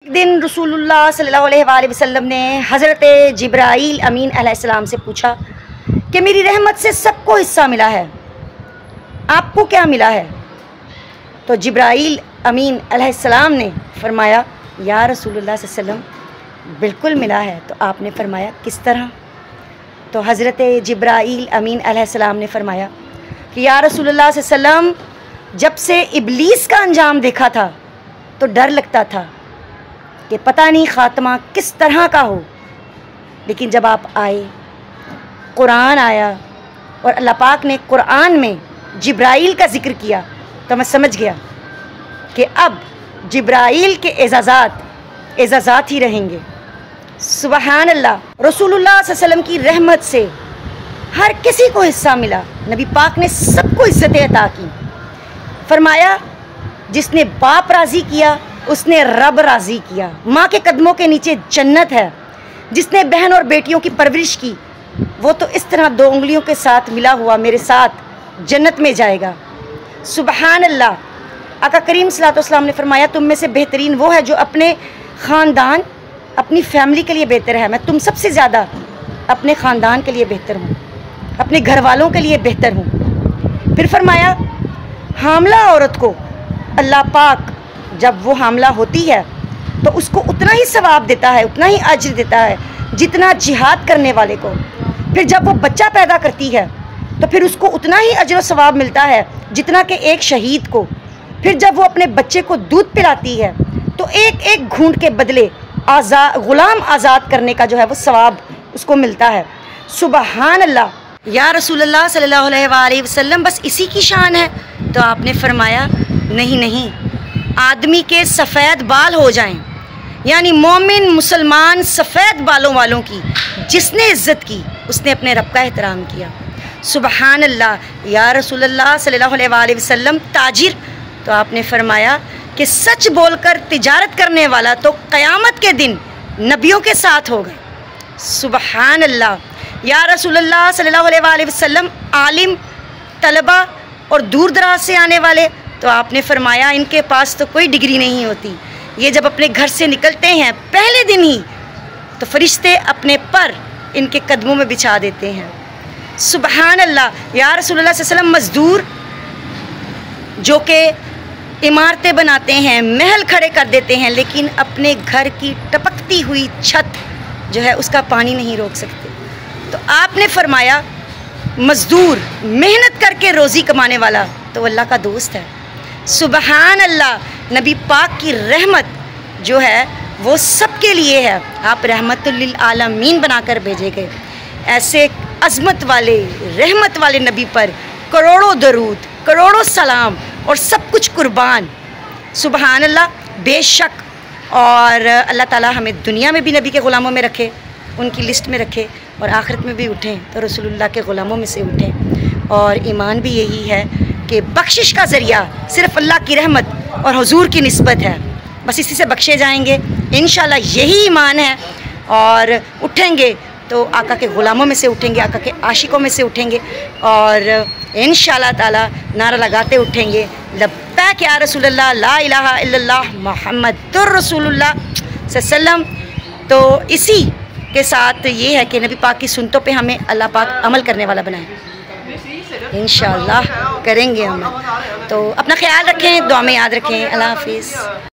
एक दिन रसूलुल्लाह सल्लल्लाहु अलैहि वसल्लम ने हज़रत जिब्राईल अमीन अलैहिस्सलाम से पूछा कि मेरी रहमत से सबको हिस्सा मिला है, आपको क्या मिला है? तो जिब्राईल अमीन अलैहिस्सलाम ने फरमाया, या रसूलुल्लाह सल्लल्लाहु अलैहि वसल्लम बिल्कुल मिला है। तो आपने फरमाया किस तरह? तो हज़रत जिब्राईल अमीन अलैहिस्सलाम ने फरमाया कि या रसूलुल्लाह सल्लल्लाहु अलैहि वसल्लम जब से इब्लीस का अंजाम देखा था तो डर लगता था कि पता नहीं ख़ात्मा किस तरह का हो, लेकिन जब आप आए, कुरान आया और अल्लाह पाक ने कुरान में जिब्राईल का ज़िक्र किया तो मैं समझ गया कि अब जिब्राईल के एजाज़ात ही रहेंगे। सुबहान अल्लाह। रसूलुल्लाह सल्लल्लाहु अलैहि वसल्लम की रहमत से हर किसी को हिस्सा मिला। नबी पाक ने सबको इज़्ज़तें अता की। फरमाया जिसने बाप राज़ी किया उसने रब राज़ी किया। माँ के कदमों के नीचे जन्नत है। जिसने बहन और बेटियों की परवरिश की वो तो इस तरह दो उंगलियों के साथ मिला हुआ मेरे साथ जन्नत में जाएगा। सुबहान अल्लाह। आका करीम सल्लल्लाहु अलैहि वसल्लम ने फरमाया तुम में से बेहतरीन वो है जो अपने ख़ानदान अपनी फैमिली के लिए बेहतर है। मैं तुम सबसे ज़्यादा अपने ख़ानदान के लिए बेहतर हूँ, अपने घर वालों के लिए बेहतर हूँ। फिर फरमाया हामला औरत को अल्लाह पाक जब वो हामला होती है तो उसको उतना ही सवाब देता है, उतना ही अज्र देता है जितना जिहाद करने वाले को। फिर जब वो बच्चा पैदा करती है तो फिर उसको उतना ही अज्र और सवाब मिलता है जितना कि एक शहीद को। फिर जब वो अपने बच्चे को दूध पिलाती है तो एक एक घूंट के बदले ग़ुलाम आज़ाद करने का जो है वो सवाब उसको मिलता है। सुबहान अल्लाह। या रसूलुल्लाह सल्लल्लाहु अलैहि वसल्लम बस इसी की शान है? तो आपने फरमाया नहीं, आदमी के सफ़ेद बाल हो जाएं, यानी मोमिन मुसलमान सफ़ेद बालों वालों की जिसने इज़्ज़त की उसने अपने रब का एहतराम किया। सुबहान अल्लाह। या रसूलुल्लाह सल्लल्लाहु अलैहि वसल्लम ताजिर? तो आपने फरमाया कि सच बोलकर तिजारत करने वाला तो क़यामत के दिन नबियों के साथ होगा। सुबहान अल्लाह। या रसूलुल्लाह सल्लल्लाहु अलैहि वसल्लम आलिम, तलबा और दूर दराज से आने वाले? तो आपने फरमाया इनके पास तो कोई डिग्री नहीं होती, ये जब अपने घर से निकलते हैं पहले दिन ही तो फरिश्ते अपने पर इनके कदमों में बिछा देते हैं। सुबहान अल्लाह। या रसूलुल्लाह सल्लल्लाहु अलैहि वसल्लम मज़दूर जो कि इमारतें बनाते हैं, महल खड़े कर देते हैं, लेकिन अपने घर की टपकती हुई छत जो है उसका पानी नहीं रोक सकते। तो आपने फरमाया मज़दूर मेहनत करके रोज़ी कमाने वाला तो अल्लाह का दोस्त है। सुबहान अल्लाह। नबी पाक की रहमत जो है वो सबके लिए है। आप रहमतुल लिल आलमीन बनाकर भेजे गए। ऐसे अज़मत वाले रहमत वाले नबी पर करोड़ों दरूद, करोड़ों सलाम और सब कुछ कुर्बान। सुबहान अल्लाह। बेशक और अल्लाह ताला हमें दुनिया में भी नबी के ग़ुलामों में रखे, उनकी लिस्ट में रखे, और आखिरत में भी उठें तो रसूलुल्लाह के ग़ुलामों में से उठें। और ईमान भी यही है कि बख्शिश का ज़रिया सिर्फ़ अल्लाह की रहमत और हुजूर की निस्बत है। बस इसी से बख्शे जाएंगे इंशाअल्लाह, यही ईमान है। और उठेंगे तो आका के ग़ुलामों में से उठेंगे, आका के आशिकों में से उठेंगे, और इंशाअल्लाह ताला नारा लगाते उठेंगे लब्बैक या रसूलल्लाह, ला इलाहा इल्लल्लाह मुहम्मदुर रसूलुल्लाह सल्लल्लाहु अलैहि वसल्लम। तो इसी के साथ ये है कि नबी पाक की सुन्नतों पे हमें अल्लाह पाक अमल करने वाला बनाए। इंशाअल्लाह करेंगे हम। तो अपना ख्याल रखें, दुआ में याद रखें। अल्लाह हाफिज़।